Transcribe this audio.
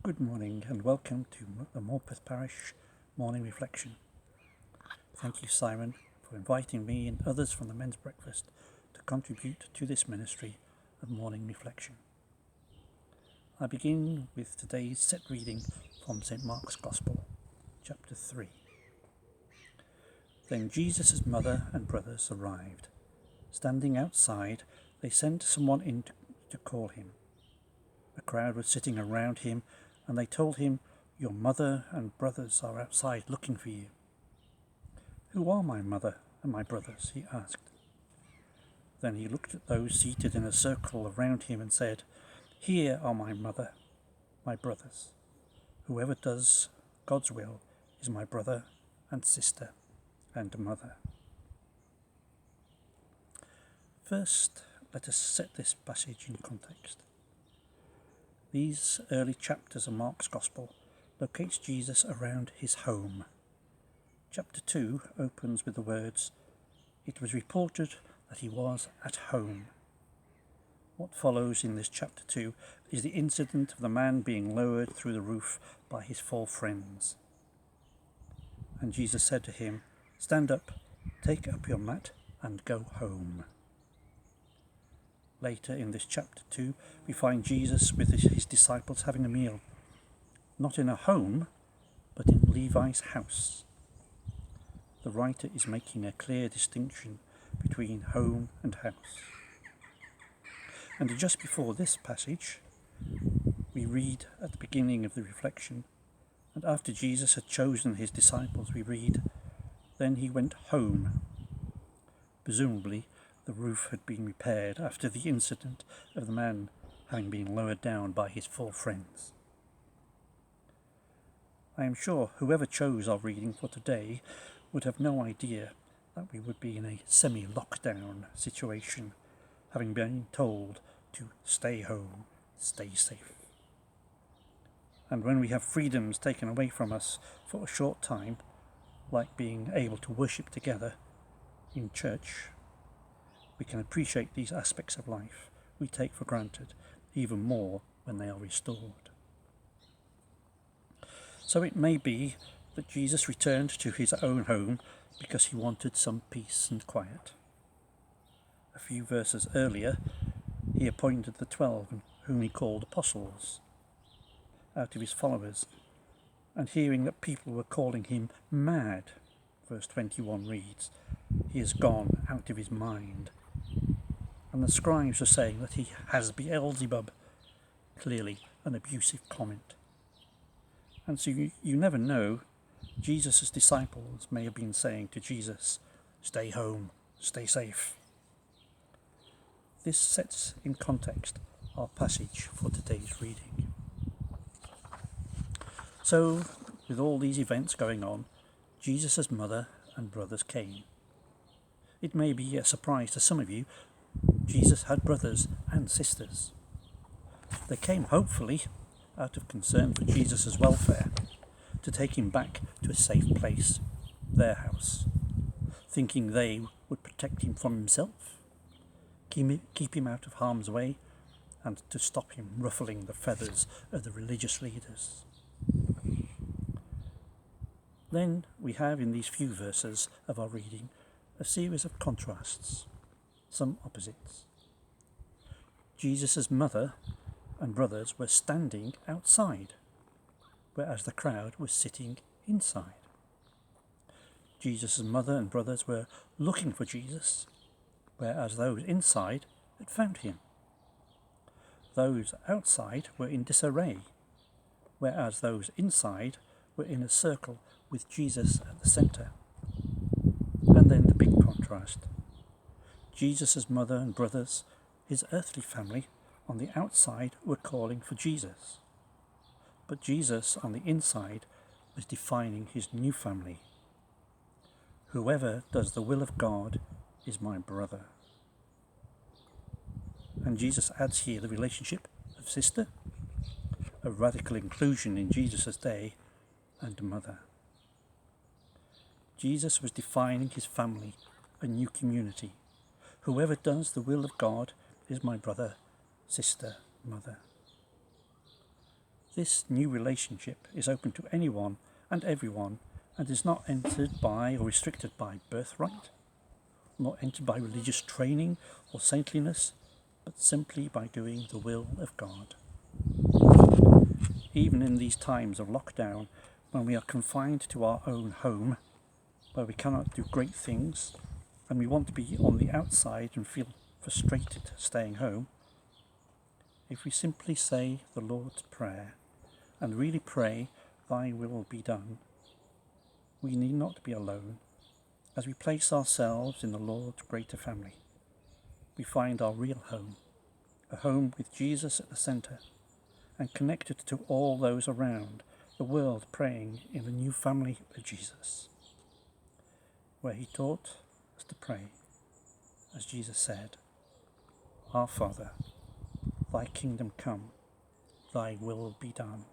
Good morning and welcome to the Morpeth Parish Morning Reflection. Thank you, Simon, for inviting me and others from the Men's Breakfast to contribute to this ministry of morning reflection. I begin with today's set reading from St. Mark's Gospel, chapter 3. Then Jesus' mother and brothers arrived. Standing outside, they sent someone in to call him. A crowd was sitting around him, and they told him, "Your mother and brothers are outside looking for you." "Who are my mother and my brothers?" he asked. Then he looked at those seated in a circle around him and said, "Here are my mother, my brothers. Whoever does God's will is my brother and sister and mother." First, let us set this passage in context. These early chapters of Mark's Gospel locates Jesus around his home. Chapter 2 opens with the words, "It was reported that he was at home." What follows in this chapter 2 is the incident of the man being lowered through the roof by his 4 friends. And Jesus said to him, "Stand up, take up your mat and go home." Later in this chapter 2, we find Jesus with his disciples having a meal, not in a home, but in Levi's house. The writer is making a clear distinction between home and house. And just before this passage, we read at the beginning of the reflection, and after Jesus had chosen his disciples, we read, "Then he went home." Presumably, the roof had been repaired after the incident of the man having been lowered down by his 4 friends. I am sure whoever chose our reading for today would have no idea that we would be in a semi-lockdown situation, having been told to stay home, stay safe. And when we have freedoms taken away from us for a short time, like being able to worship together in church, we can appreciate these aspects of life we take for granted even more when they are restored. So it may be that Jesus returned to his own home because he wanted some peace and quiet. A few verses earlier, he appointed the 12, whom he called apostles, out of his followers, and hearing that people were calling him mad, verse 21 reads, "He has gone out of his mind." And the scribes were saying that he has Beelzebub, clearly an abusive comment. And so you never know, Jesus' disciples may have been saying to Jesus, "Stay home, stay safe." This sets in context our passage for today's reading. So, with all these events going on, Jesus' mother and brothers came. It may be a surprise to some of you, Jesus had brothers and sisters. They came hopefully out of concern for Jesus' welfare, to take him back to a safe place, their house, thinking they would protect him from himself, keep him out of harm's way, and to stop him ruffling the feathers of the religious leaders. Then we have in these few verses of our reading a series of contrasts, some opposites. Jesus' mother and brothers were standing outside, whereas the crowd was sitting inside. Jesus' mother and brothers were looking for Jesus, whereas those inside had found him. Those outside were in disarray, whereas those inside were in a circle with Jesus at the centre. And then the big contrast. Jesus' mother and brothers, his earthly family, on the outside were calling for Jesus. But Jesus on the inside was defining his new family. "Whoever does the will of God is my brother." And Jesus adds here the relationship of sister, a radical inclusion in Jesus' day, and mother. Jesus was defining his family, a new community. Whoever does the will of God is my brother, sister, mother. This new relationship is open to anyone and everyone and is not entered by or restricted by birthright, not entered by religious training or saintliness, but simply by doing the will of God. Even in these times of lockdown, when we are confined to our own home, where we cannot do great things, and we want to be on the outside and feel frustrated staying home, if we simply say the Lord's Prayer and really pray, "Thy will be done," we need not be alone. As we place ourselves in the Lord's greater family, we find our real home, a home with Jesus at the centre and connected to all those around the world praying in the new family of Jesus, where he taught us to pray, as Jesus said, "Our Father, thy kingdom come, thy will be done."